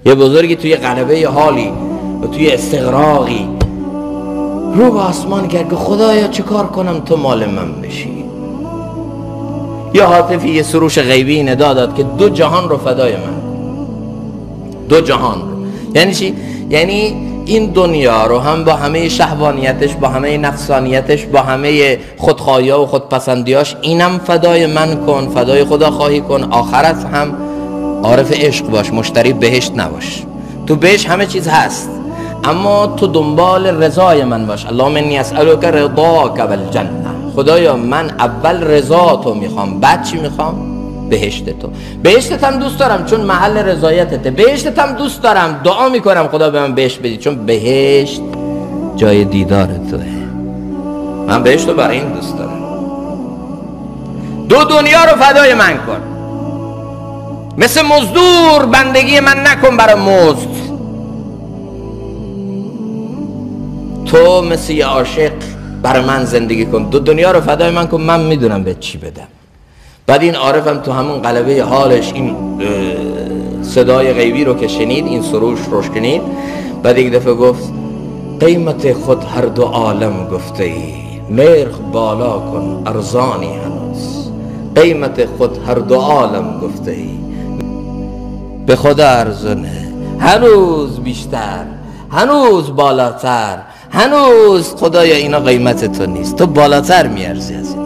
یه بزرگی توی غلبه حالی و توی استغراقی رو به آسمان کرد که خدایا چه کار کنم تو مال من بشی. یه هاتفی یه سروش غیبی ندا داد که 2 جهان رو فدای من، 2 جهان رو. یعنی چی؟ یعنی این دنیا رو هم با همه شهوانیتش، با همه نفسانیتش، با همه خودخواهی‌ها و خودپسندیاش، اینم فدای من کن، فدای خدا خواهی کن. آخرت هم عارف عشق باش، مشتری بهشت نباش. تو بهشت همه چیز هست، اما تو دنبال رضای من باش. اللهم انی اسألک رضاک والجنه. خدایا من اول رضا تو میخوام، بعد چی میخوام؟ بهشت تو. بهشتت هم دوست دارم چون محل رضایتته. بهشتت هم دوست دارم، دعا میکنم خدا به من بهشت بدی، چون بهشت جای دیدار توه. من بهشت رو برای این دوست دارم. 2 دنیا رو فدای من کن. مثل مزدور بندگی من نکن برای مزد. تو مثل یه عاشق برای من زندگی کن. 2 دنیا رو فدای من کن، من میدونم به چی بدم. بعد این عارفم تو همون غلبه حالش این صدای غیبی رو که شنید، این سروش رو شنید، بعد یک دفعه گفت قیمت خود هر 2 عالم گفته ای، نرخ بالا کن ارزانی هنوز. قیمت خود هر 2 عالم گفته ای، به خدا ارزونه، هنوز بیشتر، هنوز بالاتر، هنوز خدایا اینا قیمت تو نیست، تو بالاتر میارزی از این.